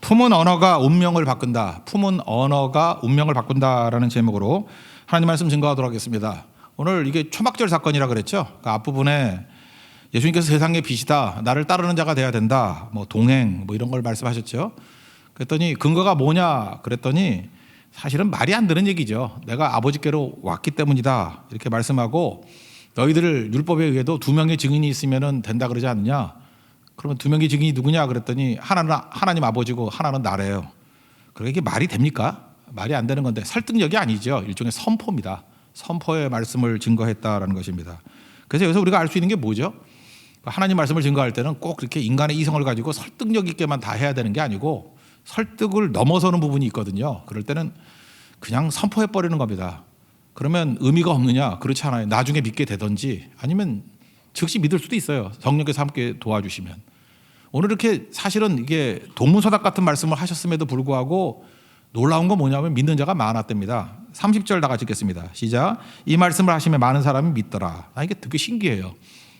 품은 언어가 운명을 바꾼다. 품은 언어가 운명을 바꾼다라는 제목으로 하나님 말씀 증거하도록 하겠습니다. 오늘 이게 초막절 사건이라 그랬죠. 그 앞부분에 예수님께서 세상의 빛이다. 나를 따르는 자가 돼야 된다. 뭐 동행 뭐 이런 걸 말씀하셨죠. 그랬더니 근거가 뭐냐 그랬더니 사실은 말이 안 되는 얘기죠. 내가 아버지께로 왔기 때문이다. 이렇게 말씀하고 너희들 율법에 의해도 두 명의 증인이 있으면 된다 그러지 않느냐. 그러면 두 명의 증인이 누구냐 그랬더니 하나는 하나님 아버지고 하나는 나래요. 그러니까 이게 말이 됩니까? 말이 안 되는 건데 설득력이 아니죠. 일종의 선포입니다. 선포의 말씀을 증거했다라는 것입니다. 그래서 여기서 우리가 알 수 있는 게 뭐죠? 하나님 말씀을 증거할 때는 꼭 그렇게 인간의 이성을 가지고 설득력 있게만 다 해야 되는 게 아니고 설득을 넘어서는 부분이 있거든요. 그럴 때는 그냥 선포해버리는 겁니다. 그러면 의미가 없느냐? 그렇지 않아요. 나중에 믿게 되든지 아니면 즉시 믿을 수도 있어요. 성령께서 함께 도와주시면. 오늘 이렇게 사실은 이게 동문서답 같은 말씀을 하셨음에도 불구하고 놀라운 건 뭐냐면 믿는 자가 많았답니다. 30절 다 같이 읽겠습니다. 시작. 이 말씀을 하시면 많은 사람이 믿더라. 이게 되게 신기해요.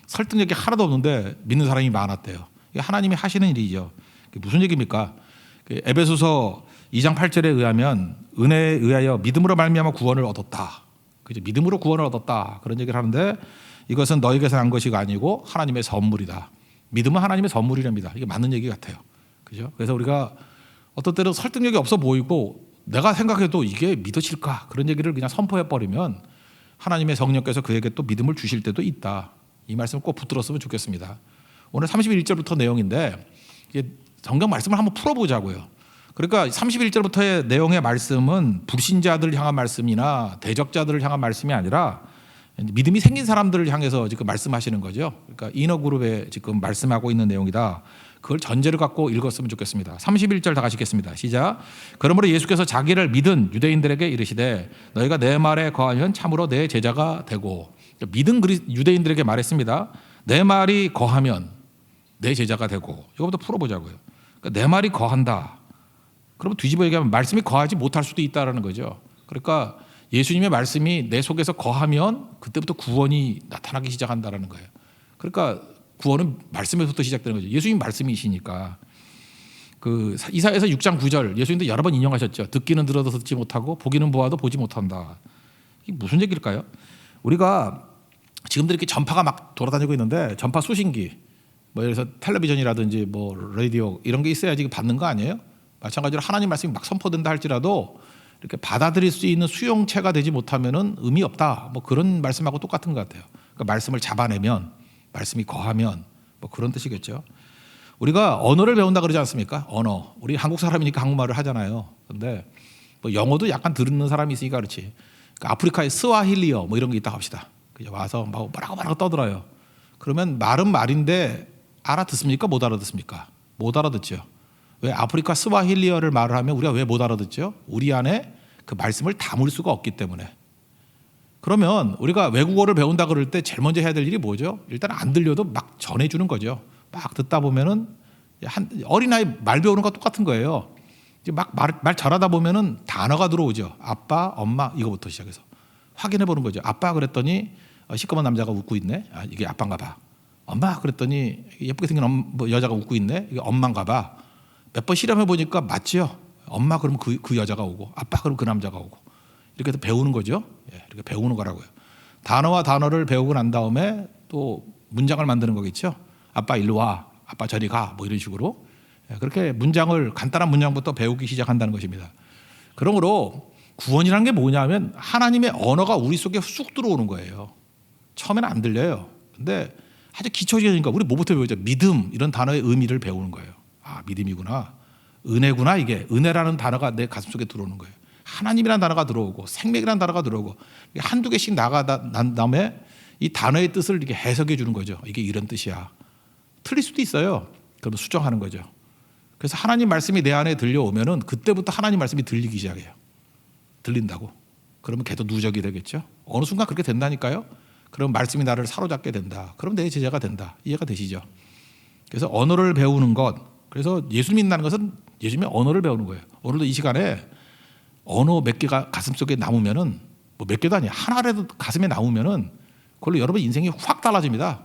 설득력이 하나도 없는데 믿는 사람이 많았대요. 이게 하나님이 하시는 일이죠. 이게 무슨 얘기입니까? 에베소서 2장 8절에 의하면 은혜에 의하여 믿음으로 말미암아 구원을 얻었다. 그죠? 믿음으로 구원을 얻었다. 그런 얘기를 하는데 이것은 너에게서 난 것이 아니고 하나님의 선물이다. 믿음은 하나님의 선물이랍니다. 이게 맞는 얘기 같아요. 그죠? 그래서 우리가 어떤 때는 설득력이 없어 보이고 내가 생각해도 이게 믿어질까? 그런 얘기를 그냥 선포해버리면 하나님의 성령께서 그에게 또 믿음을 주실 때도 있다. 이 말씀을 꼭 붙들었으면 좋겠습니다. 오늘 31절부터 내용인데 성경 말씀을 한번 풀어보자고요. 그러니까 31절부터의 내용의 말씀은 불신자들을 향한 말씀이나 대적자들을 향한 말씀이 아니라 믿음이 생긴 사람들을 향해서 지금 말씀하시는 거죠. 그러니까 이너그룹에 지금 말씀하고 있는 내용이다. 그걸 전제를 갖고 읽었으면 좋겠습니다. 31절 다 같이 읽겠습니다. 시작. 그러므로 예수께서 자기를 믿은 유대인들에게 이르시되 너희가 내 말에 거하면 참으로 내 제자가 되고. 믿은 유대인들에게 말했습니다. 내 말이 거하면 내 제자가 되고. 이거부터 풀어보자고요. 그러니까 내 말이 거한다. 그러면 뒤집어 얘기하면 말씀이 거하지 못할 수도 있다는 거죠. 그러니까 예수님의 말씀이 내 속에서 거하면 그때부터 구원이 나타나기 시작한다는 거예요. 그러니까 구원은 말씀에서부터 시작되는 거죠. 예수님 말씀이시니까. 그 이사야서 6장 9절 예수님도 여러 번 인용하셨죠. 듣기는 들어도 듣지 못하고 보기는 보아도 보지 못한다. 이게 무슨 얘기일까요? 우리가 지금도 이렇게 전파가 막 돌아다니고 있는데 전파 수신기 뭐 예를 들어서 텔레비전이라든지 뭐 라디오 이런 게 있어야지 받는 거 아니에요? 마찬가지로 하나님 말씀이 막 선포된다 할지라도 이렇게 받아들일 수 있는 수용체가 되지 못하면은 의미 없다. 뭐 그런 말씀하고 똑같은 것 같아요. 그러니까 말씀을 잡아내면 말씀이 거하면 뭐 그런 뜻이겠죠. 우리가 언어를 배운다 그러지 않습니까? 언어. 우리 한국 사람이니까 한국말을 하잖아요. 근데 뭐 영어도 약간 듣는 사람이 있으니까 그렇지. 그러니까 아프리카의 스와힐리어 뭐 이런 게 있다 합시다. 그죠? 와서 뭐라고 떠들어요. 그러면 말은 말인데 알아듣습니까? 못 알아듣습니까? 못 알아듣죠. 왜 아프리카 스와힐리어를 말을 하면 우리가 왜 못 알아듣죠? 우리 안에 그 말씀을 담을 수가 없기 때문에. 그러면 우리가 외국어를 배운다 그럴 때 제일 먼저 해야 될 일이 뭐죠? 일단 안 들려도 막 전해주는 거죠. 막 듣다 보면은 어린아이 말 배우는 거 똑같은 거예요. 이제 막 말 잘하다 보면은 단어가 들어오죠. 아빠, 엄마 이거부터 시작해서 확인해 보는 거죠. 아빠 그랬더니 시꺼먼 남자가 웃고 있네. 아, 이게 아빠인가 봐. 엄마 그랬더니 예쁘게 생긴 여자가 웃고 있네. 이게 엄마인가 봐. 몇 번 실험해 보니까 맞죠. 엄마 그러면 그 여자가 오고 아빠 그러면 그 남자가 오고 이렇게 해서 배우는 거죠. 이렇게 배우는 거라고요. 단어와 단어를 배우고 난 다음에 또 문장을 만드는 거겠죠. 아빠 일로 와, 아빠 저리 가, 뭐 이런 식으로 그렇게 문장을 간단한 문장부터 배우기 시작한다는 것입니다. 그러므로 구원이라는 게 뭐냐면 하나님의 언어가 우리 속에 쑥 들어오는 거예요. 처음에는 안 들려요. 근데 아주 기초적이니까 우리 뭐부터 배우죠? 믿음 이런 단어의 의미를 배우는 거예요. 아, 믿음이구나. 은혜구나. 이게 은혜라는 단어가 내 가슴 속에 들어오는 거예요. 하나님이라는 단어가 들어오고 생명이라는 단어가 들어오고 한두 개씩 난 다음에 이 단어의 뜻을 이렇게 해석해 주는 거죠. 이게 이런 뜻이야. 틀릴 수도 있어요. 그러면 수정하는 거죠. 그래서 하나님 말씀이 내 안에 들려오면은 그때부터 하나님 말씀이 들리기 시작해요. 들린다고. 그러면 걔도 누적이 되겠죠. 어느 순간 그렇게 된다니까요. 그럼 말씀이 나를 사로잡게 된다. 그럼 내 제자가 된다. 이해가 되시죠? 그래서 언어를 배우는 것. 그래서 예수 믿는다는 것은 예수님의 언어를 배우는 거예요. 오늘도 이 시간에 언어 몇 개가 가슴속에 남으면은 뭐 몇 개도 아니야. 하나라도 가슴에 남으면은 그걸로 여러분 인생이 확 달라집니다.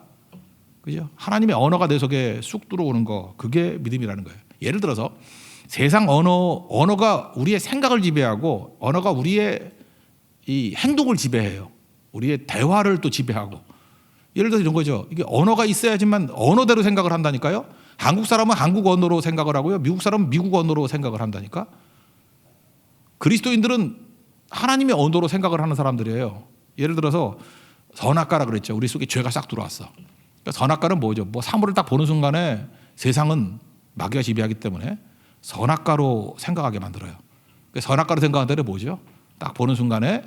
그죠? 하나님의 언어가 내 속에 쑥 들어오는 거 그게 믿음이라는 거예요. 예를 들어서 세상 언어가 우리의 생각을 지배하고 언어가 우리의 이 행동을 지배해요. 우리의 대화를 또 지배하고. 예를 들어서 이런 거죠. 이게 언어가 있어야지만 언어대로 생각을 한다니까요. 한국 사람은 한국 언어로 생각을 하고요. 미국 사람은 미국 언어로 생각을 한다니까. 그리스도인들은 하나님의 언어로 생각을 하는 사람들이에요. 예를 들어서 선악과라 그랬죠. 우리 속에 죄가 싹 들어왔어. 그러니까 선악과는 뭐죠? 뭐 사물을 딱 보는 순간에 세상은 마귀가 지배하기 때문에 선악과로 생각하게 만들어요. 선악과로 생각하는 데는 뭐죠? 딱 보는 순간에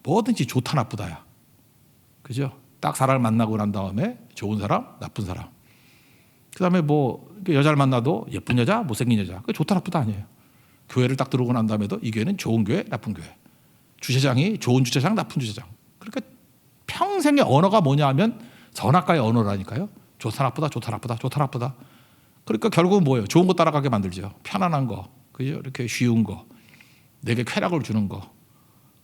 뭐든지 좋다 나쁘다야. 그죠? 딱 사람을 만나고 난 다음에 좋은 사람, 나쁜 사람. 그다음에 뭐 여자를 만나도 예쁜 여자, 못생긴 여자. 그게 좋다 나쁘다 아니에요. 교회를 딱 들어오고 난 다음에도 이 교회는 좋은 교회, 나쁜 교회. 주차장이 좋은 주차장, 나쁜 주차장. 그러니까 평생의 언어가 뭐냐 하면 선악과의 언어라니까요. 좋다 나쁘다, 좋다 나쁘다, 좋다 나쁘다. 그러니까 결국은 뭐예요? 좋은 거 따라가게 만들죠. 편안한 거, 그죠? 이렇게 쉬운 거, 내게 쾌락을 주는 거.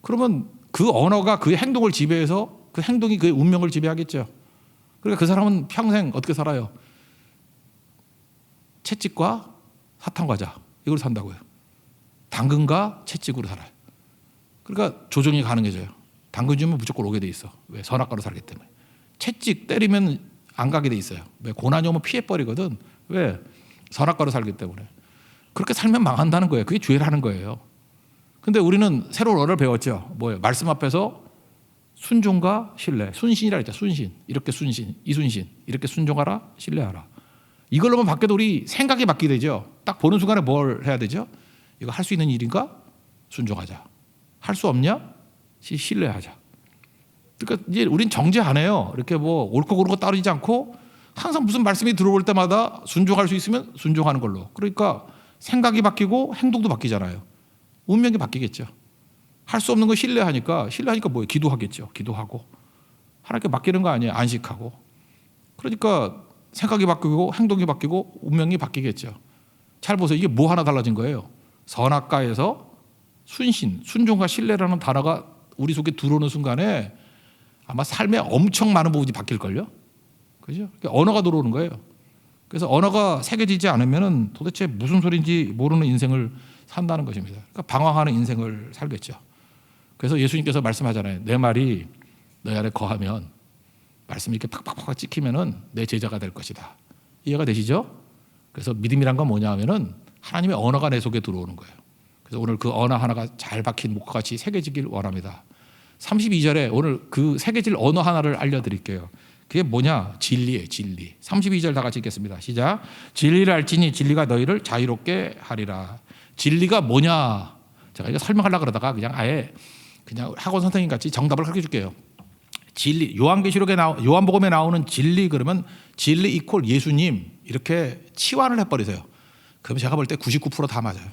그러면 그 언어가 그의 행동을 지배해서 그 행동이 그의 운명을 지배하겠죠. 그러니까 그 사람은 평생 어떻게 살아요? 채찍과 사탕과자 이걸 산다고요. 당근과 채찍으로 살아요. 그러니까 조정이 가능해져요. 당근 주면 무조건 오게 돼 있어. 왜? 선악과로 살기 때문에. 채찍 때리면 안 가게 돼 있어요. 왜? 고난이 오면 피해버리거든. 왜? 선악과로 살기 때문에. 그렇게 살면 망한다는 거예요. 그게 죄라는 거예요. 근데 우리는 새로운 언어를 배웠죠. 뭐예요? 말씀 앞에서 순종과 신뢰. 순신이라 했죠. 순신. 이렇게 순신, 이순신. 이렇게 순종하라, 신뢰하라. 이걸로만 바뀌어도 우리 생각이 바뀌게 되죠. 딱 보는 순간에 뭘 해야 되죠? 이거 할 수 있는 일인가? 순종하자. 할 수 없냐? 신뢰하자. 그러니까 이제 우린 정죄 안 해요. 이렇게 뭐 옳고 그르고 따르지 않고 항상 무슨 말씀이 들어올 때마다 순종할 수 있으면 순종하는 걸로. 그러니까 생각이 바뀌고 행동도 바뀌잖아요. 운명이 바뀌겠죠. 할 수 없는 거 신뢰하니까 뭐예요? 기도하겠죠. 기도하고 하나님께 맡기는 거 아니에요. 안식하고. 그러니까 생각이 바뀌고 행동이 바뀌고 운명이 바뀌겠죠. 잘 보세요. 이게 뭐 하나 달라진 거예요. 선악과에서 순신, 순종과 신뢰라는 단어가 우리 속에 들어오는 순간에 아마 삶에 엄청 많은 부분이 바뀔걸요. 그죠? 언어가 들어오는 거예요. 그래서 언어가 새겨지지 않으면 도대체 무슨 소리인지 모르는 인생을 산다는 것입니다. 그러니까 방황하는 인생을 살겠죠. 그래서 예수님께서 말씀하잖아요. 내 말이 너희 안에 거하면 말씀이 이렇게 팍팍팍 찍히면은 내 제자가 될 것이다. 이해가 되시죠? 그래서 믿음이란 건 뭐냐 하면은 하나님의 언어가 내 속에 들어오는 거예요. 그래서 오늘 그 언어 하나가 잘 박힌 목과 같이 새겨지길 원합니다. 32절에 오늘 그 새겨질 언어 하나를 알려드릴게요. 그게 뭐냐? 진리예요. 진리. 32절 다 같이 읽겠습니다. 시작. 진리를 알지니 진리가 너희를 자유롭게 하리라. 진리가 뭐냐? 제가 이거 설명하려고 그러다가 그냥 아예 그냥 학원 선생님 같이 정답을 가르쳐 줄게요. 진리. 요한복음에 나오는 진리 그러면 진리 이퀄 예수님 이렇게 치환을 해버리세요. 그럼 제가 볼 때 99% 다 맞아요.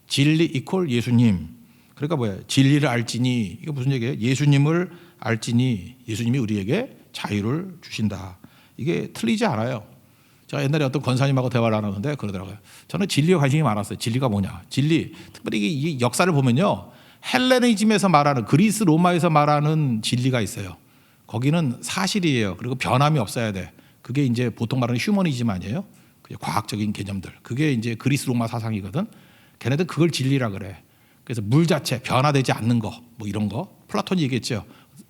진리 이퀄 예수님. 그러니까 뭐예요? 진리를 알지니 이게 무슨 얘기예요? 예수님을 알지니 예수님이 우리에게 자유를 주신다. 이게 틀리지 않아요. 제가 옛날에 어떤 권사님하고 대화를 나누는데 그러더라고요. 저는 진리에 관심이 많았어요. 진리가 뭐냐? 진리. 특별히 이 역사를 보면요. 헬레니즘에서 말하는 그리스 로마에서 말하는 진리가 있어요. 거기는 사실이에요. 그리고 변함이 없어야 돼. 그게 이제 보통 말하는 휴머니즘 아니에요? 과학적인 개념들. 그게 이제 그리스 로마 사상이거든. 걔네들 그걸 진리라 그래. 그래서 물 자체 변화되지 않는 거, 뭐 이런 거. 플라톤이 얘기했죠.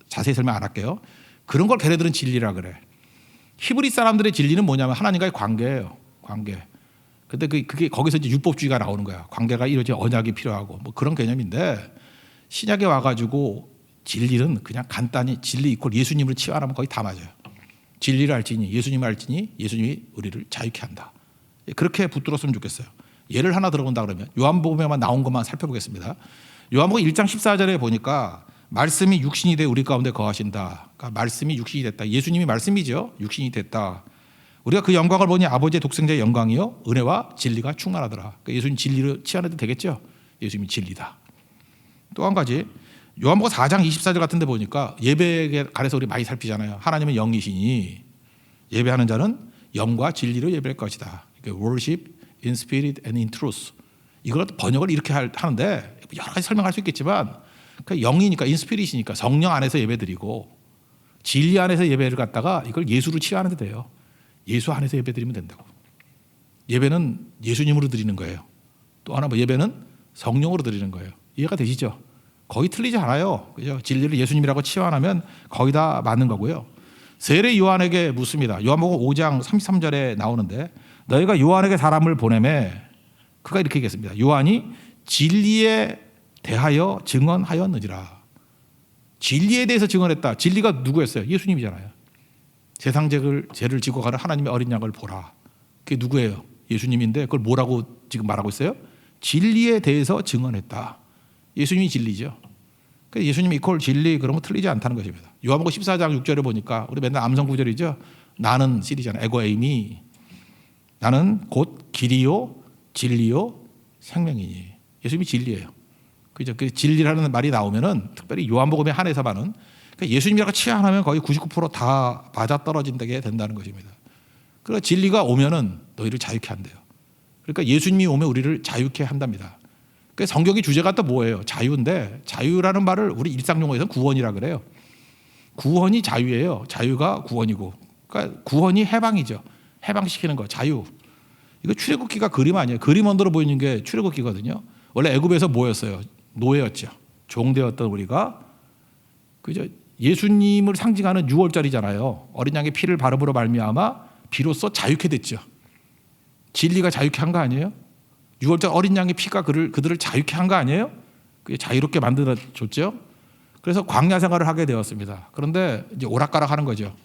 자세히 설명 안 할게요. 그런 걸 걔네들은 진리라 그래. 히브리 사람들의 진리는 뭐냐면 하나님과의 관계예요. 관계. 근데 그게 거기서 이제 율법주의가 나오는 거야. 관계가 이루어진 언약이 필요하고 뭐 그런 개념인데 신약에 와가지고 진리는 그냥 간단히 진리 이퀄 예수님을 치환하면 거의 다 맞아요. 진리를 알지니 예수님을 알지니 예수님이 우리를 자유케 한다. 그렇게 붙들었으면 좋겠어요. 예를 하나 들어본다 그러면 요한복음에만 나온 것만 살펴보겠습니다. 요한복음 1장 14절에 보니까 말씀이 육신이 돼 우리 가운데 거하신다. 그러니까 말씀이 육신이 됐다. 예수님이 말씀이죠. 육신이 됐다. 우리가 그 영광을 보니 아버지의 독생자의 영광이요 은혜와 진리가 충만하더라. 그러니까 예수님 진리를 치환해도 되겠죠. 예수님이 진리다. 또 한 가지 요한복음 4장 24절 같은 데 보니까 예배에 관해서 우리 많이 살피잖아요. 하나님은 영이시니 예배하는 자는 영과 진리로 예배할 것이다. 그러니까 worship in spirit and in truth. 이걸 번역을 이렇게 하는데 여러 가지 설명할 수 있겠지만 그러니까 영이니까 in spirit이니까 성령 안에서 예배드리고 진리 안에서 예배를 갖다가 이걸 예수로 치유하는 데 돼요. 예수 안에서 예배드리면 된다고. 예배는 예수님으로 드리는 거예요. 또 하나 뭐 예배는 성령으로 드리는 거예요. 이해가 되시죠? 거의 틀리지 않아요. 그죠? 진리를 예수님이라고 치환하면 거의 다 맞는 거고요. 세례 요한에게 묻습니다. 요한복음 5장 33절에 나오는데 너희가 요한에게 사람을 보내매 그가 이렇게 얘기했습니다. 요한이 진리에 대하여 증언하였느니라. 진리에 대해서 증언했다. 진리가 누구였어요? 예수님이잖아요. 세상 죄를 지고 가는 하나님의 어린 양을 보라. 그게 누구예요? 예수님인데 그걸 뭐라고 지금 말하고 있어요? 진리에 대해서 증언했다. 예수님이 진리죠. 그래서 예수님이 이퀄 진리 그러면 틀리지 않다는 것입니다. 요한복음 14장 6절에 보니까 우리 맨날 암송 구절이죠. 나는 시리잖아요. 에고 에이미. 나는 곧 길이요 진리요 생명이니. 예수님이 진리예요. 그죠? 그 진리라는 말이 나오면은 특별히 요한복음에 한해서만은 그러니까 예수님이라고 치환하면 거의 99%다 맞아떨어진다게 된다는 것입니다. 그러니까 진리가 오면은 너희를 자유케 한대요. 그러니까 예수님이 오면 우리를 자유케 한답니다. 그래서 성경의 주제가 또 뭐예요? 자유인데 자유라는 말을 우리 일상 용어에서는 구원이라 그래요. 구원이 자유예요. 자유가 구원이고. 그러니까 구원이 해방이죠. 해방시키는 거, 자유. 이거 출애굽기가 그림 아니에요. 그림 언더로 보이는 게 출애굽기거든요. 원래 애굽에서 뭐였어요? 노예였죠. 종되었던 우리가 그죠? 예수님을 상징하는 6월절이잖아요. 어린 양의 피를 바름으로 말미암아 비로소 자유케 됐죠. 진리가 자유케 한 거 아니에요? 6월절 어린 양의 피가 그들을 자유케 한 거 아니에요? 그게 자유롭게 만들어줬죠. 그래서 광야 생활을 하게 되었습니다. 그런데 이제 오락가락 하는 거죠.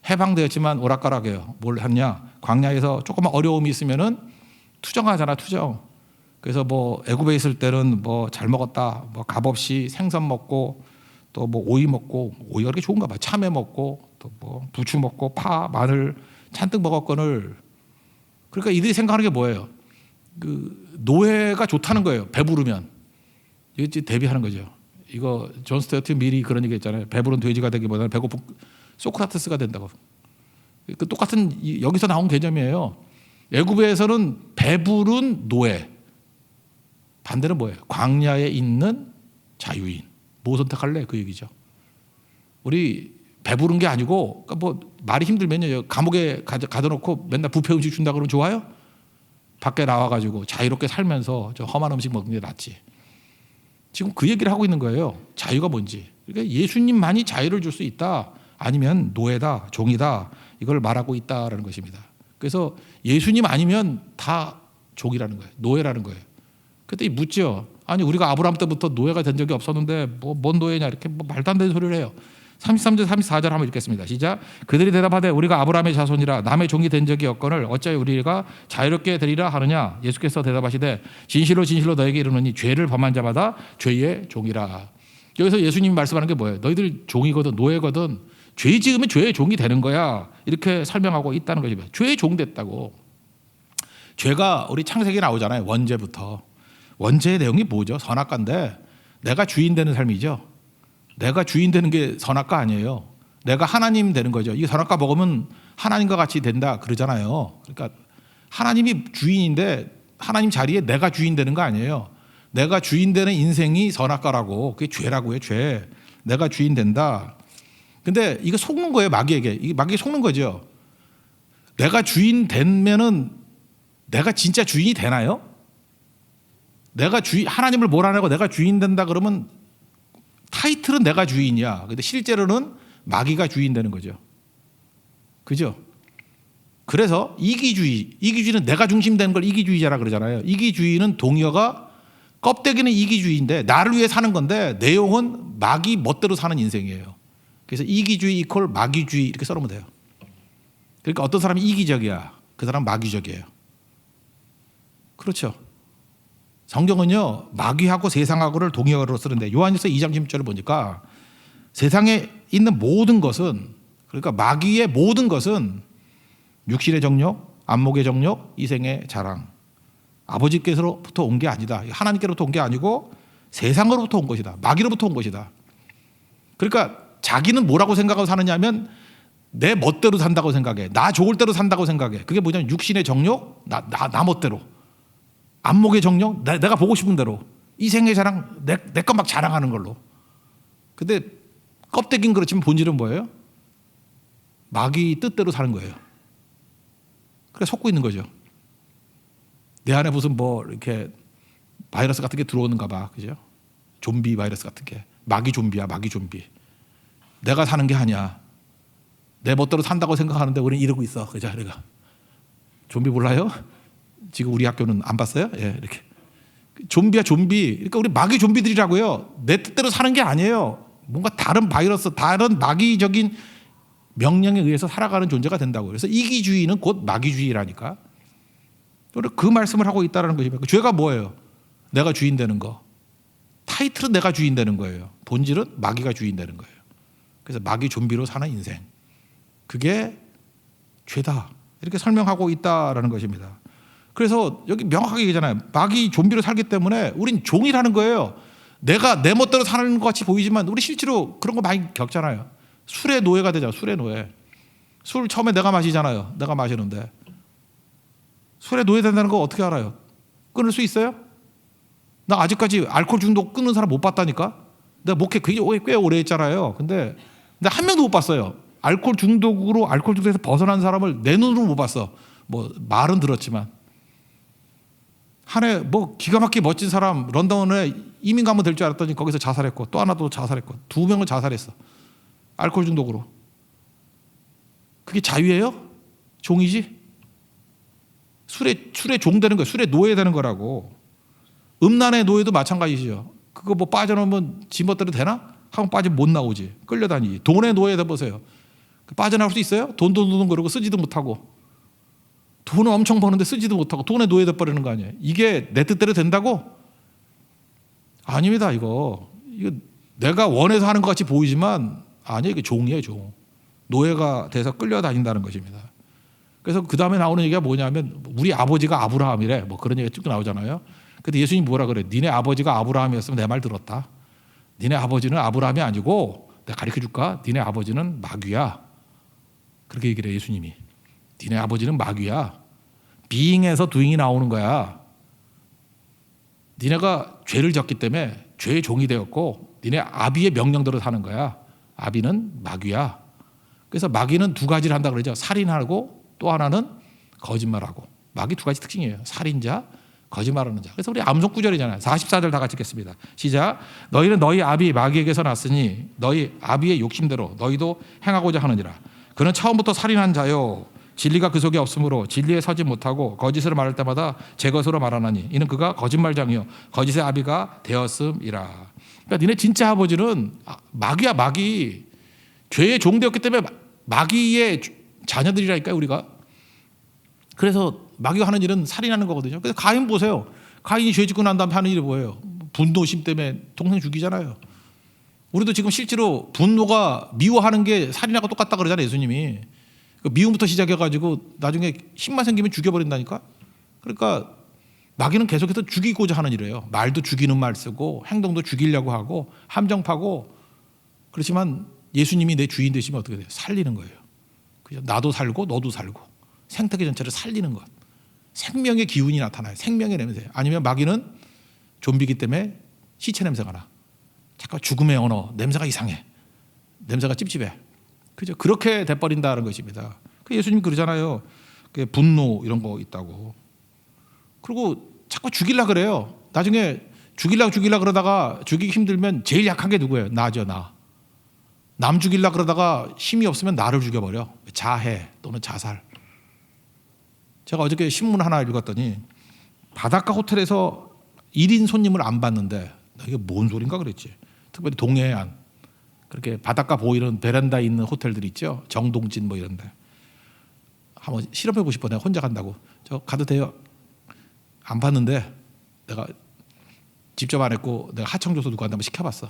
해방되었지만 오락가락해요. 뭘 했냐? 광야에서 조금만 어려움이 있으면은 투정하잖아, 투정. 그래서 뭐 애굽에 있을 때는 뭐 잘 먹었다, 뭐 값없이 생선 먹고 또 뭐 오이 먹고 오이가 그렇게 좋은가 봐. 참외 먹고 또 뭐 부추 먹고 파, 마늘 잔뜩 먹었거늘. 그러니까 이들이 생각하는 게 뭐예요? 그 노예가 좋다는 거예요. 배부르면. 이거 대비하는 거죠. 이거 존 스튜어트 밀이 그런 얘기 했잖아요. 배부른 돼지가 되기보다는 배고픈 소크라테스가 된다고. 그 똑같은 여기서 나온 개념이에요. 애굽에서는 배부른 노예. 반대는 뭐예요? 광야에 있는 자유인. 뭐 선택할래? 그 얘기죠. 우리 배부른 게 아니고 그러니까 뭐 말이 힘들면요. 감옥에 가둬놓고 맨날 뷔페 음식 준다 그러면 좋아요? 밖에 나와가지고 자유롭게 살면서 저 험한 음식 먹는 게 낫지. 지금 그 얘기를 하고 있는 거예요. 자유가 뭔지. 그러니까 예수님만이 자유를 줄 수 있다. 아니면 노예다, 종이다. 이걸 말하고 있다라는 것입니다. 그래서 예수님 아니면 다 종이라는 거예요. 노예라는 거예요. 그때 묻죠. 아니 우리가 아브라함 때부터 노예가 된 적이 없었는데 뭔 노예냐 이렇게 뭐 말도 안 되는 소리를 해요. 33절 34절 한번 읽겠습니다. 시작. 그들이 대답하되 우리가 아브라함의 자손이라 남의 종이 된 적이 없거늘 어찌하여 우리가 자유롭게 되리라 하느냐. 예수께서 대답하시되 진실로 진실로 너에게 이르노니 죄를 범한 자마다 죄의 종이라. 여기서 예수님이 말씀하는 게 뭐예요? 너희들 종이거든 노예거든 죄 지으면 죄의 종이 되는 거야. 이렇게 설명하고 있다는 것입니다. 죄의 종 됐다고. 죄가 우리 창세기에 나오잖아요. 원죄부터. 원죄의 내용이 뭐죠? 선악과인데 내가 주인 되는 삶이죠. 내가 주인 되는 게 선악과 아니에요. 내가 하나님 되는 거죠. 이 선악과 먹으면 하나님과 같이 된다 그러잖아요. 그러니까 하나님이 주인인데 하나님 자리에 내가 주인 되는 거 아니에요. 내가 주인 되는 인생이 선악과라고. 그게 죄라고 해요. 죄. 내가 주인 된다. 근데 이거 속는 거예요. 마귀에게. 이게 마귀에 속는 거죠. 내가 주인 되면은 내가 진짜 주인이 되나요? 내가 하나님을 몰아내고 내가 주인 된다 그러면 타이틀은 내가 주인이야. 근데 실제로는 마귀가 주인 되는 거죠. 그죠? 그래서 이기주의는 내가 중심되는 걸 이기주의자라 그러잖아요. 이기주의는 동의어가 껍데기는 이기주의인데 나를 위해 사는 건데 내용은 마귀 멋대로 사는 인생이에요. 그래서 이기주의 이퀄 마귀주의 이렇게 써놓으면 돼요. 그러니까 어떤 사람이 이기적이야. 그 사람은 마귀적이에요. 그렇죠. 성경은요 마귀하고 세상하고를 동의어로 쓰는데 요한일서 2장 16절을 보니까 세상에 있는 모든 것은 그러니까 마귀의 모든 것은 육신의 정욕, 안목의 정욕, 이생의 자랑 아버지께서로부터 온 게 아니다. 하나님께로부터 온 게 아니고 세상으로부터 온 것이다. 마귀로부터 온 것이다. 그러니까 자기는 뭐라고 생각하고 사느냐면 내 멋대로 산다고 생각해. 나 좋을 대로 산다고 생각해. 그게 뭐냐면 육신의 정욕, 나 멋대로. 안목의 정령, 내가 보고 싶은 대로. 이생의 자랑, 내 것 막 자랑하는 걸로. 근데 껍데기는 그렇지만 본질은 뭐예요? 마귀 뜻대로 사는 거예요. 그래 속고 있는 거죠. 내 안에 무슨 뭐 이렇게 바이러스 같은 게 들어오는가 봐. 그죠? 좀비 바이러스 같은 게. 마귀 좀비야, 마귀 좀비. 내가 사는 게 아니야. 내 멋대로 산다고 생각하는데 우리는 이러고 있어. 그죠? 그러니까. 좀비 몰라요? 지금 우리 학교는 안 봤어요? 예, 이렇게. 좀비야, 좀비. 그러니까 우리 마귀 좀비들이라고요. 내 뜻대로 사는 게 아니에요. 뭔가 다른 바이러스, 다른 마귀적인 명령에 의해서 살아가는 존재가 된다고. 그래서 이기주의는 곧 마귀주의라니까. 그 말씀을 하고 있다는 것입니다. 죄가 뭐예요? 내가 주인 되는 거. 타이틀은 내가 주인 되는 거예요. 본질은 마귀가 주인 되는 거예요. 그래서 마귀 좀비로 사는 인생. 그게 죄다. 이렇게 설명하고 있다라는 것입니다. 그래서 여기 명확하게 얘기잖아요. 마귀 좀비로 살기 때문에 우린 종이라는 거예요. 내가 내 멋대로 사는 것 같이 보이지만 우리 실제로 그런 거 많이 겪잖아요. 술의 노예가 되잖아요. 술의 노예. 술 처음에 내가 마시잖아요. 내가 마시는데. 술의 노예 된다는 거 어떻게 알아요? 끊을 수 있어요? 나 아직까지 알코올 중독 끊는 사람 못 봤다니까? 내가 목회 꽤 오래 했잖아요. 근데 한 명도 못 봤어요. 알코올 중독에서 벗어난 사람을 내 눈으로 못 봤어. 뭐 말은 들었지만. 한 해 뭐 기가 막히게 멋진 사람 런던에 이민 가면 될 줄 알았더니 거기서 자살했고 또 하나 또 자살했고 2명은 자살했어. 알코올 중독으로. 그게 자유예요? 종이지? 술에 종 되는 거예요. 술에 노예 되는 거라고. 음란의 노예도 마찬가지죠. 그거 뭐 빠져나오면 지 멋대로 되나? 하고 빠지면 못 나오지. 끌려다니지. 돈의 노예 돼보세요. 빠져나올 수 있어요? 돈 그러고 쓰지도 못하고. 돈을 엄청 버는데 쓰지도 못하고 돈에 노예 돼버리는 거 아니에요. 이게 내 뜻대로 된다고? 아닙니다. 이거 내가 원해서 하는 것 같이 보이지만 아니에요. 이게 종이에요. 종. 노예가 돼서 끌려다닌다는 것입니다. 그래서 그 다음에 나오는 얘기가 뭐냐면 우리 아버지가 아브라함이래. 뭐 그런 얘기가 쭉 나오잖아요. 근데 예수님이 뭐라 그래? 니네 아버지가 아브라함이었으면 내 말 들었다. 니네 아버지는 아브라함이 아니고 내가 가르쳐줄까? 니네 아버지는 마귀야. 그렇게 얘기를 해요. 예수님이. 니네 아버지는 마귀야. being에서 doing이 나오는 거야. 니네가 죄를 졌기 때문에 죄의 종이 되었고 니네 아비의 명령대로 사는 거야. 아비는 마귀야. 그래서 마귀는 두 가지를 한다 그러죠. 살인하고 또 하나는 거짓말하고. 마귀 두 가지 특징이에요. 살인자, 거짓말하는 자. 그래서 우리 암송 구절이잖아요. 44절 다 같이 읽겠습니다. 시작. 너희는 너희 아비 마귀에게서 났으니 너희 아비의 욕심대로 너희도 행하고자 하느니라. 그는 처음부터 살인한 자요. 진리가 그 속에 없으므로 진리에 서지 못하고 거짓으로 말할 때마다 제 것으로 말하나니 이는 그가 거짓말장이요 거짓의 아비가 되었음이라. 그러니까 니네 진짜 아버지는 마귀야. 마귀. 죄의 종되었기 때문에 마귀의 자녀들이라니까요. 우리가. 그래서 마귀가 하는 일은 살인하는 거거든요. 그래서 가인 보세요. 가인이 죄 짓고 난 다음에 하는 일이 뭐예요? 분노심 때문에 동생 죽이잖아요. 우리도 지금 실제로 분노가 미워하는 게 살인하고 똑같다 그러잖아요. 예수님이. 미움부터 시작해가지고 나중에 힘만 생기면 죽여버린다니까. 그러니까 마귀는 계속해서 죽이고자 하는 일이에요. 말도 죽이는 말 쓰고 행동도 죽이려고 하고 함정파고. 그렇지만 예수님이 내 주인 되시면 어떻게 돼요? 살리는 거예요. 그죠? 나도 살고 너도 살고 생태계 전체를 살리는 것. 생명의 기운이 나타나요. 생명의 냄새. 아니면 마귀는 좀비기 때문에 시체 냄새가 나. 잠깐 죽음의 언어. 냄새가 이상해. 냄새가 찝찝해. 그죠? 그렇게 돼버린다는 것입니다. 예수님이 그러잖아요. 분노 이런 거 있다고. 그리고 자꾸 죽이려 그래요. 나중에 죽이려 그러다가 죽이기 힘들면 제일 약한 게 누구예요? 나죠. 나. 남 죽이려 그러다가 힘이 없으면 나를 죽여버려. 자해 또는 자살. 제가 어저께 신문 하나 읽었더니 바닷가 호텔에서 1인 손님을 안 받는데 이게 뭔 소린가 그랬지. 특별히 동해안 그렇게 바닷가 보이는 베란다 있는 호텔들 있죠. 정동진 뭐 이런데 한번 실험해보고 싶어. 내가 혼자 간다고. 저 가도 돼요? 안 받는데 내가 직접 안 했고 내가 하청 줘서 누구 한번 시켜봤어.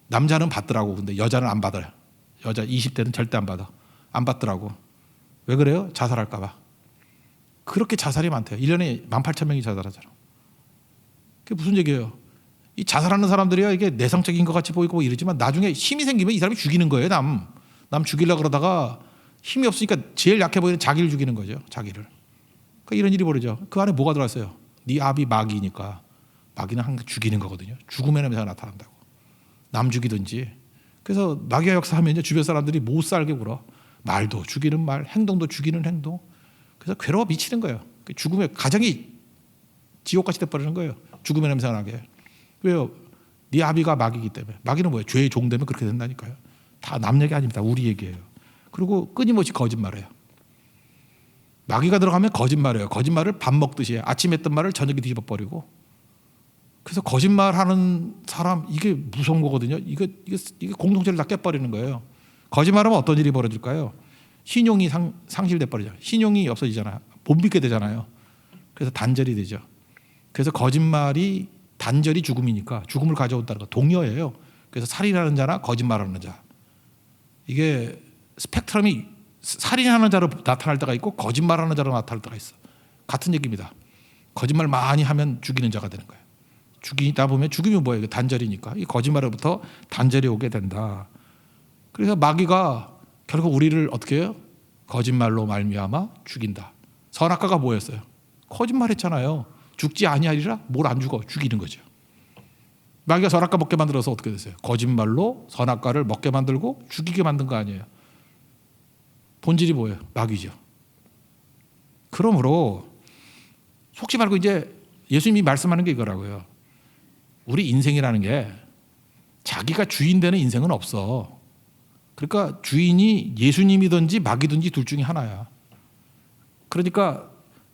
남자는 받더라고. 근데 여자는 안 받아요. 여자 20대는 절대 안 받아. 안 받더라고. 왜 그래요? 자살할까 봐. 그렇게 자살이 많대요. 1년에 18,000명이 자살하잖아. 그게 무슨 얘기예요? 이 자살하는 사람들이야 이게 내성적인 것 같이 보이고 이러지만 나중에 힘이 생기면 이 사람이 죽이는 거예요. 남 죽이려고 그러다가 힘이 없으니까 제일 약해 보이는 자기를 죽이는 거죠. 자기를. 그러니까 이런 일이 벌어져. 그 안에 뭐가 들어왔어요? 네 아비 마귀니까. 마귀는 항상 죽이는 거거든요. 죽음의 냄새가 나타난다고. 남 죽이든지. 그래서 마귀가 역사하면 주변 사람들이 못 살게 굴어. 말도 죽이는 말, 행동도 죽이는 행동. 그래서 괴로워 미치는 거예요. 죽음의 가장이 지옥같이 돼버리는 거예요. 죽음의 냄새가 나게. 왜요? 네 아비가 마귀이기 때문에. 마귀는 뭐예요? 죄의 종 되면 그렇게 된다니까요. 다 남 얘기 아닙니다. 우리 얘기예요. 그리고 끊임없이 거짓말해요. 마귀가 들어가면 거짓말해요. 거짓말을 밥 먹듯이 해요. 아침에 했던 말을 저녁에 뒤집어버리고. 그래서 거짓말하는 사람 이게 무서운 거거든요. 이게 공동체를 다 깨버리는 거예요. 거짓말하면 어떤 일이 벌어질까요? 신용이 상실돼 버리죠. 신용이 없어지잖아요. 못 믿게 되잖아요. 그래서 단절이 되죠. 그래서 거짓말이 단절이 죽음이니까 죽음을 가져온다는 거 동의어예요. 그래서 살인하는 자나 거짓말하는 자. 이게 스펙트럼이 살인하는 자로 나타날 때가 있고 거짓말하는 자로 나타날 때가 있어. 같은 얘기입니다. 거짓말 많이 하면 죽이는 자가 되는 거예요. 죽이다 보면 죽음이 뭐예요? 단절이니까. 이 거짓말로부터 단절이 오게 된다. 그래서 마귀가 결국 우리를 어떻게 해요? 거짓말로 말미암아 죽인다. 선악과가 뭐였어요? 거짓말했잖아요. 죽지 아니하리라 뭘 안 죽어 죽이는 거죠. 마귀가 선악과 먹게 만들어서 어떻게 됐어요? 거짓말로 선악과를 먹게 만들고 죽이게 만든 거 아니에요. 본질이 뭐예요? 마귀죠. 그러므로 속지 말고 이제 예수님이 말씀하는 게 이거라고요. 우리 인생이라는 게 자기가 주인 되는 인생은 없어. 그러니까 주인이 예수님이든지 마귀든지 둘 중에 하나야. 그러니까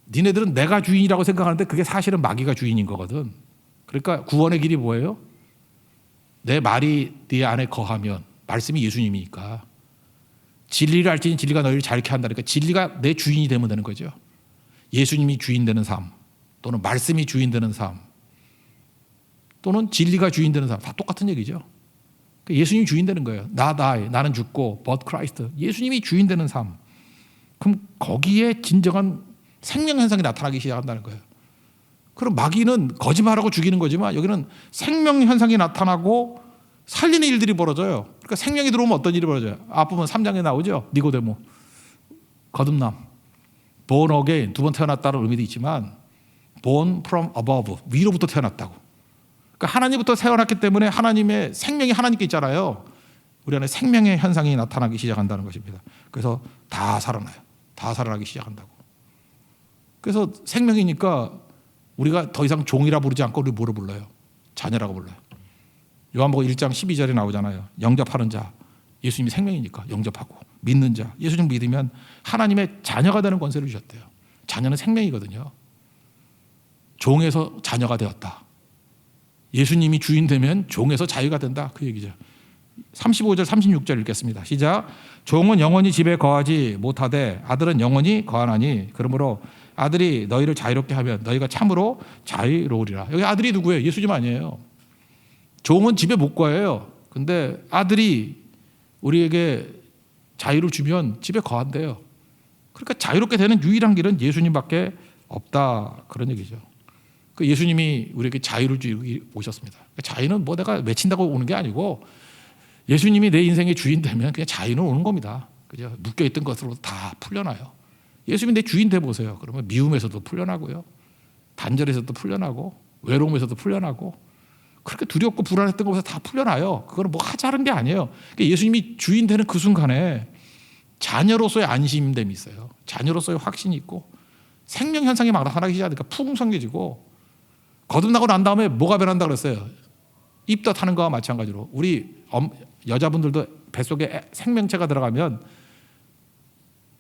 니네들은 내가 주인이라고 생각하는데 그게 사실은 마귀가 주인인 거거든. 그러니까 구원의 길이 뭐예요? 내 말이 네 안에 거하면 말씀이 예수님이니까 진리를 알지니 진리가 너희를 자유케 한다니까 진리가 내 주인이 되면 되는 거죠. 예수님이 주인 되는 삶 또는 말씀이 주인 되는 삶 또는 진리가 주인 되는 삶 다 똑같은 얘기죠. 예수님이 주인 되는 거예요. 나는 죽고 but Christ. 예수님이 주인 되는 삶. 그럼 거기에 진정한 생명 현상이 나타나기 시작한다는 거예요. 그럼 마귀는 거짓말하고 죽이는 거지만 여기는 생명 현상이 나타나고 살리는 일들이 벌어져요. 그러니까 생명이 들어오면 어떤 일이 벌어져요? 앞부분 3장에 나오죠. 니고데모. 거듭남. born again. 두 번 태어났다는 의미도 있지만 born from above. 위로부터 태어났다고. 그러니까 하나님부터 태어났기 때문에 하나님의 생명이 하나님께 있잖아요. 우리 안에 생명의 현상이 나타나기 시작한다는 것입니다. 그래서 다 살아나요. 다 살아나기 시작한다고. 그래서 생명이니까 우리가 더 이상 종이라 부르지 않고 우리 뭐로 불러요? 자녀라고 불러요. 요한복음 1장 12절에 나오잖아요. 영접하는 자, 예수님이 생명이니까 영접하고 믿는 자, 예수님 믿으면 하나님의 자녀가 되는 권세를 주셨대요. 자녀는 생명이거든요. 종에서 자녀가 되었다. 예수님이 주인 되면 종에서 자유가 된다. 그 얘기죠. 35절 36절 읽겠습니다. 시작. 종은 영원히 집에 거하지 못하되 아들은 영원히 거하나니 그러므로 아들이 너희를 자유롭게 하면 너희가 참으로 자유로우리라. 여기 아들이 누구예요? 예수님 아니에요. 종은 집에 못 거해요. 근데 아들이 우리에게 자유를 주면 집에 거한대요. 그러니까 자유롭게 되는 유일한 길은 예수님밖에 없다. 그런 얘기죠. 그 예수님이 우리에게 자유를 주고 오셨습니다. 자유는 뭐 내가 외친다고 오는 게 아니고 예수님이 내 인생의 주인 되면 그냥 자유는 오는 겁니다. 그죠? 묶여있던 것으로 다 풀려나요. 예수님이 내 주인 돼 보세요. 그러면 미움에서도 풀려나고요. 단절에서도 풀려나고 외로움에서도 풀려나고 그렇게 두렵고 불안했던 것에서 다 풀려나요. 그거는 뭐 하자는 게 아니에요. 그러니까 예수님이 주인 되는 그 순간에 자녀로서의 안심됨이 있어요. 자녀로서의 확신이 있고 생명 현상이 막 나타나기 시작하니까 풍성해지고 거듭나고 난 다음에 뭐가 변한다 그랬어요? 입덧하는 거와 마찬가지로 우리 여자분들도 뱃속에 생명체가 들어가면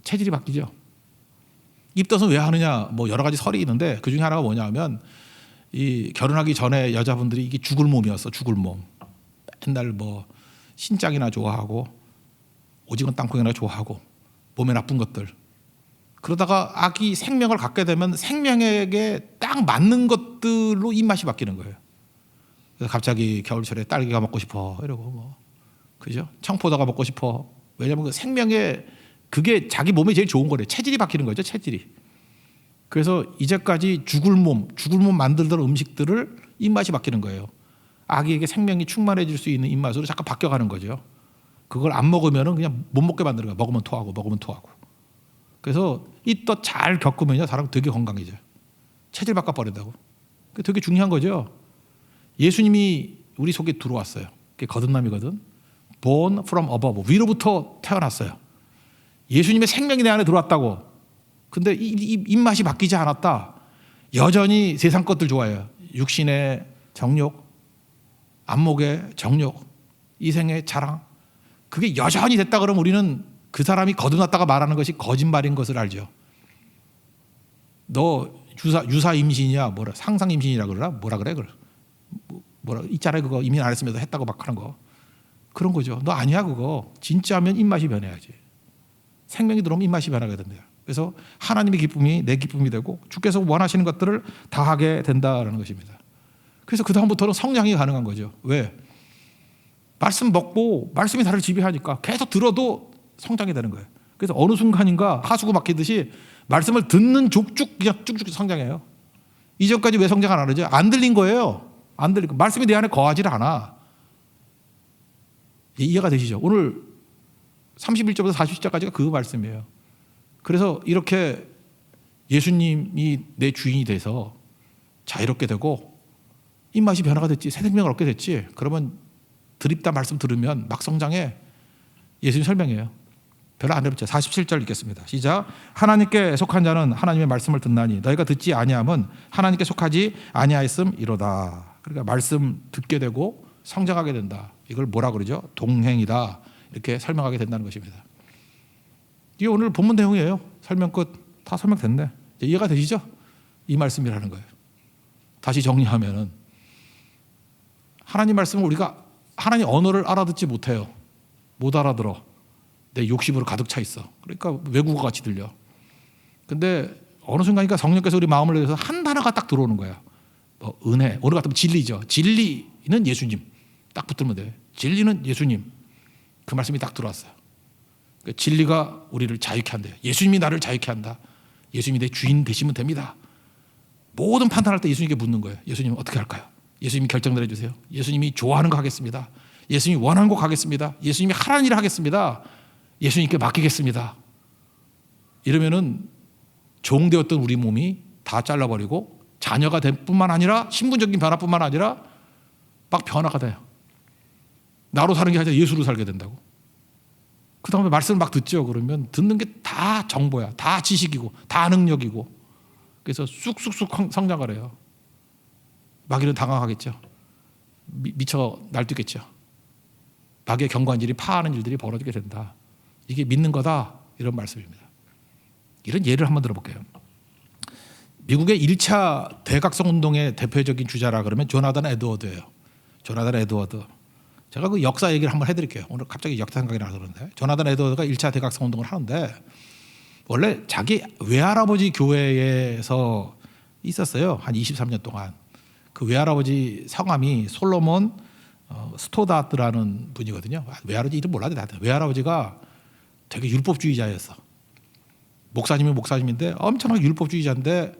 체질이 바뀌죠. 입덧은 왜 하느냐? 뭐 여러 가지 설이 있는데 그 중에 하나가 뭐냐면 이 결혼하기 전에 여자분들이 이게 죽을 몸이었어. 죽을 몸. 맨날 뭐 신장이나 좋아하고 오징어 땅콩이나 좋아하고 몸에 나쁜 것들. 그러다가 아기 생명을 갖게 되면 생명에게 딱 맞는 것들로 입맛이 바뀌는 거예요. 그래서 갑자기 겨울철에 딸기가 먹고 싶어 이러고 뭐 그죠? 청포도가 먹고 싶어. 왜냐하면 그 생명에 그게 자기 몸에 제일 좋은 거래요. 체질이 바뀌는 거죠. 체질이. 그래서 이제까지 죽을 몸 만들던 음식들을 입맛이 바뀌는 거예요. 아기에게 생명이 충만해질 수 있는 입맛으로 잠깐 바뀌어가는 거죠. 그걸 안 먹으면 그냥 못 먹게 만드는 거예요. 먹으면 토하고. 그래서 이껏 잘 겪으면요 사람 되게 건강해져요. 체질 바꿔버린다고. 그게 되게 중요한 거죠. 예수님이 우리 속에 들어왔어요. 그게 거듭남이거든. born from above. 위로부터 태어났어요. 예수님의 생명이 내 안에 들어왔다고. 근데 이 입맛이 바뀌지 않았다. 여전히 세상 것들 좋아해요. 육신의 정욕, 안목의 정욕, 이생의 자랑. 그게 여전히 됐다 그러면 우리는 그 사람이 거듭났다가 말하는 것이 거짓말인 것을 알죠. 너 유사 임신이야, 뭐라 상상 임신이라 그러나 뭐라 그래, 뭐라 있잖아요. 그거 임신 안 했으면서 했다고 막 하는 거. 그런 거죠. 너 아니야 그거. 진짜면 입맛이 변해야지. 생명이 들어오면 입맛이 변하게 된대요. 그래서 하나님의 기쁨이 내 기쁨이 되고 주께서 원하시는 것들을 다 하게 된다라는 것입니다. 그래서 그 다음부터는 성장이 가능한 거죠. 왜? 말씀 먹고 말씀이 나를 지배하니까 계속 들어도 성장이 되는 거예요. 그래서 어느 순간인가 하수구 막히듯이 말씀을 듣는 족쭉 그냥 쭉쭉 성장해요. 이전까지 왜 성장 안 하죠? 안 들린 거예요. 안 들리고 말씀이 내 안에 거하지 않아. 이해가 되시죠? 오늘 31절부터 40절까지가 그 말씀이에요. 그래서 이렇게 예수님이 내 주인이 돼서 자유롭게 되고 입맛이 변화가 됐지, 새 생명을 얻게 됐지. 그러면 드립다 말씀 들으면 막 성장해. 예수님 설명해요. 별로 안 어렵죠. 47절 읽겠습니다. 시작. 하나님께 속한 자는 하나님의 말씀을 듣나니 너희가 듣지 아니함은 하나님께 속하지 아니하였음이로다. 그러니까 말씀 듣게 되고 성장하게 된다. 이걸 뭐라 그러죠? 동행이다. 이렇게 설명하게 된다는 것입니다. 이게 오늘 본문 내용이에요. 설명 끝. 다 설명됐네. 이해가 되시죠? 이 말씀이라는 거예요. 다시 정리하면은 하나님 말씀을 우리가 하나님 언어를 알아듣지 못해요. 못 알아들어. 내 욕심으로 가득 차 있어. 그러니까 외국어 같이 들려. 근데 어느 순간이니까 성령께서 우리 마음을 내서 한 단어가 딱 들어오는 거야. 뭐 은혜. 오늘 같으면 진리죠. 진리는 예수님. 딱 붙들면 돼. 진리는 예수님. 그 말씀이 딱 들어왔어요. 그러니까 진리가 우리를 자유케 한대요. 예수님이 나를 자유케 한다. 예수님이 내 주인 되시면 됩니다. 모든 판단할 때 예수님께 묻는 거예요. 예수님 어떻게 할까요? 예수님이 결정 내려주세요. 예수님이 좋아하는 거 하겠습니다. 예수님이 원하는 거 가겠습니다. 예수님이 하라는 일을 하겠습니다. 예수님께 맡기겠습니다. 이러면은 종되었던 우리 몸이 다 잘라버리고 자녀가 될 뿐만 아니라 신분적인 변화뿐만 아니라 막 변화가 돼요. 나로 사는 게 아니라 예수로 살게 된다고. 그 다음에 말씀을 막 듣죠. 그러면 듣는 게 다 정보야. 다 지식이고 다 능력이고. 그래서 쑥쑥쑥 성장을 해요. 마귀는 당황하겠죠. 미쳐 날뛰겠죠. 마귀의 경관질이 파하는 일들이 벌어지게 된다. 이게 믿는 거다. 이런 말씀입니다. 이런 예를 한번 들어볼게요. 미국의 1차 대각성 운동의 대표적인 주자라 그러면 조나단 에드워드예요. 조나단 에드워드. 제가 그 역사 얘기를 한번 해드릴게요. 오늘 갑자기 역사 생각이 나서 그런데 조나단 에드워드가 1차 대각성 운동을 하는데 원래 자기 외할아버지 교회에서 있었어요. 한 23년 동안. 그 외할아버지 성함이 솔로몬 스토다트라는 분이거든요. 외할아버지 이름 몰라도 돼. 외할아버지가 되게 율법주의자였어. 목사님이 목사님인데 엄청나게 율법주의자인데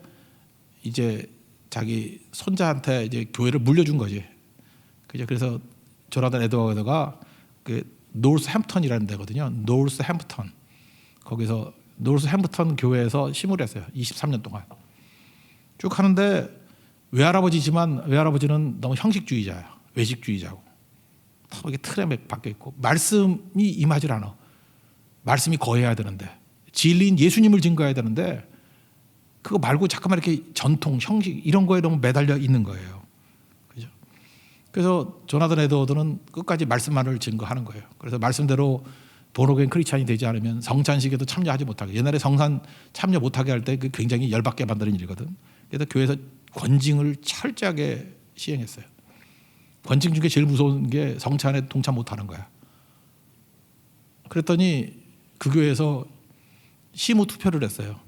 이제 자기 손자한테 이제 교회를 물려준 거지. 그래서 조나단 에드워드가 그 노스햄프턴이라는 데거든요. 노스햄프턴. 거기서 노스햄프턴 교회에서 심을 했어요. 23년 동안. 쭉 하는데 외할아버지지만 외할아버지는 너무 형식주의자야. 외식주의자고. 이게 틀에 박혀 있고 말씀이 임하질 않아. 말씀이 거해야 되는데 진리인 예수님을 증거해야 되는데 그거 말고 잠깐만 이렇게 전통, 형식 이런 거에 너무 매달려 있는 거예요. 그죠? 그래서 조나단 에드워드는 끝까지 말씀만을 증거하는 거예요. 그래서 말씀대로 보너겐 크리스찬이 되지 않으면 성찬식에도 참여하지 못하게. 옛날에 성산 참여 못하게 할 때 그 굉장히 열받게 만드는 일이거든. 그래서 교회에서 권징을 철저하게 시행했어요. 권징 중에 제일 무서운 게 성찬에 동참 못하는 거야. 그랬더니 그 교회에서 심의 투표를 했어요.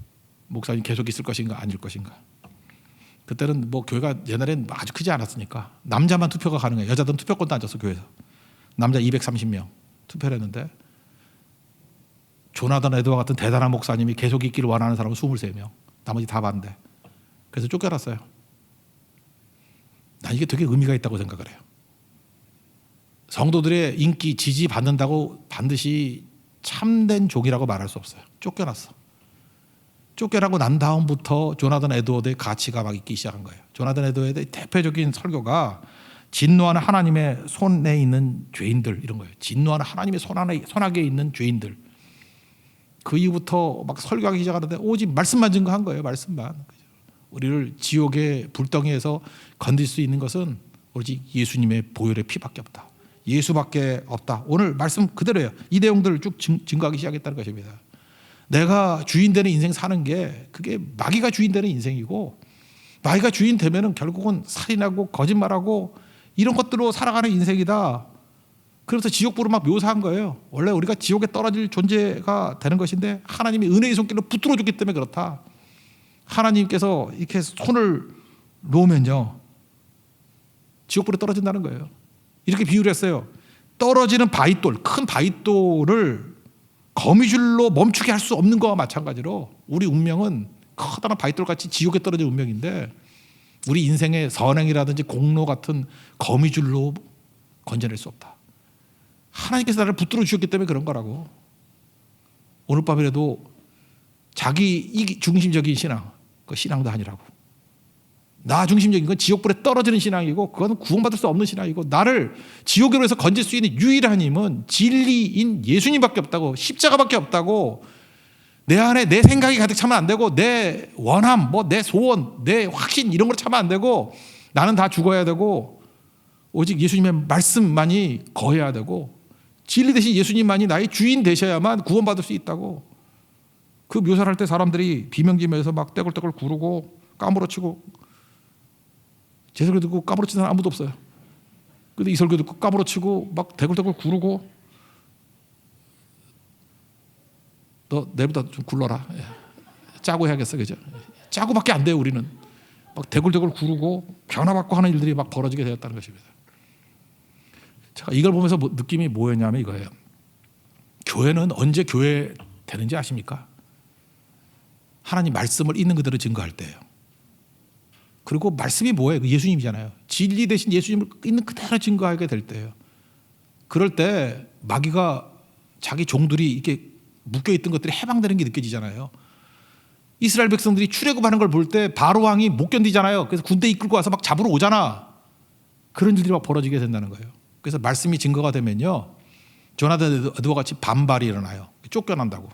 목사님 계속 있을 것인가 아닐 것인가. 그때는 뭐 교회가 옛날에는 아주 크지 않았으니까 남자만 투표가 가능해요. 여자들은 투표권도 안 줬어 교회에서. 남자 230명 투표를 했는데 조나단 에드워드 같은 대단한 목사님이 계속 있기를 원하는 사람은 23명. 나머지 다 반대. 그래서 쫓겨났어요. 난 이게 되게 의미가 있다고 생각을 해요. 성도들의 인기, 지지 받는다고 반드시 참된 종이라고 말할 수 없어요. 쫓겨났어. 쫓겨나고 난 다음부터 조나단 에드워드의 가치가 막 있기 시작한 거예요. 조나단 에드워드의 대표적인 설교가 진노하는 하나님의 손에 있는 죄인들 이런 거예요. 진노하는 하나님의 손아귀에 있는 죄인들. 그 이후부터 막 설교하기 시작하는데 오직 말씀만 증거한 거예요. 말씀만. 우리를 지옥의 불덩이에서 건질 수 있는 것은 오직 예수님의 보혈의 피밖에 없다. 예수밖에 없다. 오늘 말씀 그대로예요. 이 내용들을 쭉 증거하기 시작했다는 것입니다. 내가 주인 되는 인생 사는 게 그게 마귀가 주인 되는 인생이고, 마귀가 주인 되면은 결국은 살인하고 거짓말하고 이런 것들로 살아가는 인생이다. 그래서 지옥불을 막 묘사한 거예요. 원래 우리가 지옥에 떨어질 존재가 되는 것인데 하나님이 은혜의 손길로 붙들어 줬기 때문에 그렇다. 하나님께서 이렇게 손을 놓으면요, 지옥불에 떨어진다는 거예요. 이렇게 비유를 했어요. 떨어지는 바위돌, 큰 바위돌을 거미줄로 멈추게 할 수 없는 거와 마찬가지로 우리 운명은 커다란 바위돌같이 지옥에 떨어질 운명인데, 우리 인생의 선행이라든지 공로 같은 거미줄로 건져낼 수 없다. 하나님께서 나를 붙들어 주셨기 때문에 그런 거라고. 오늘 밤이라도 자기 중심적인 신앙, 그 신앙도 아니라고. 나 중심적인 건 지옥불에 떨어지는 신앙이고, 그건 구원받을 수 없는 신앙이고, 나를 지옥으로에서 건질 수 있는 유일한 힘은 진리인 예수님밖에 없다고, 십자가밖에 없다고. 내 안에 내 생각이 가득 차면 안 되고, 내 원함, 내 소원, 내 확신 이런 걸 차면 안 되고, 나는 다 죽어야 되고, 오직 예수님의 말씀만이 거해야 되고, 진리 대신 예수님만이 나의 주인 되셔야만 구원받을 수 있다고. 그 묘사를 할 때 사람들이 비명지면서 막 떼굴떼굴 구르고 까무러치고, 제 설교 듣고 까무러치는 사람 아무도 없어요. 근데 이 설교 듣고 까무러치고 막 대굴대굴 구르고, 너 내보다 좀 굴러라. 짜고 해야겠어, 그죠? 짜고밖에 안 돼요. 우리는 막 대굴대굴 구르고 변화받고 하는 일들이 막 벌어지게 되었다는 것입니다. 제가 이걸 보면서 느낌이 뭐였냐면 이거예요. 교회는 언제 교회 되는지 아십니까? 하나님 말씀을 있는 그대로 증거할 때예요. 그리고 말씀이 뭐예요? 예수님이잖아요. 진리 대신 예수님을 있는 그대로 증거하게 될 때예요. 그럴 때 마귀가 자기 종들이 이렇게 묶여있던 것들이 해방되는 게 느껴지잖아요. 이스라엘 백성들이 출애굽하는 걸 볼 때 바로 왕이 못 견디잖아요. 그래서 군대 이끌고 와서 막 잡으러 오잖아. 그런 일들이 막 벌어지게 된다는 거예요. 그래서 말씀이 증거가 되면요, 조나단 에드와 같이 반발이 일어나요. 쫓겨난다고.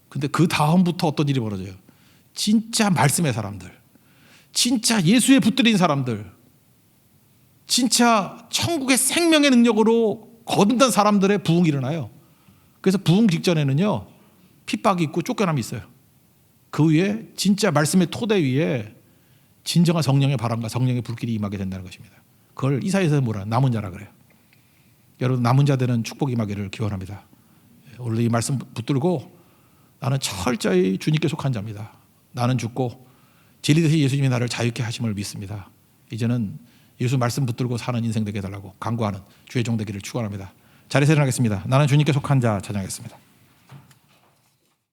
근데 그 다음부터 어떤 일이 벌어져요? 진짜 말씀의 사람들, 진짜 예수에 붙들린 사람들, 진짜 천국의 생명의 능력으로 거듭난 사람들의 부흥이 일어나요. 그래서 부흥 직전에는요, 핍박이 있고 쫓겨남이 있어요. 그 위에 진짜 말씀의 토대 위에 진정한 성령의 바람과 성령의 불길이 임하게 된다는 것입니다. 그걸 이사야에서 뭐라 남은 자라 그래요. 여러분, 남은 자들은 축복이 임하기를 기원합니다. 오늘 이 말씀 붙들고 나는 철저히 주님께 속한 자입니다. 나는 죽고 진리 대신 예수님이 나를 자유케 하심을 믿습니다. 이제는 예수 말씀 붙들고 사는 인생 되게 해달라고 간구하는 주의 종 되기를 축원합니다. 자리에서 일어나겠습니다. 나는 주님께 속한 자 찬양하겠습니다.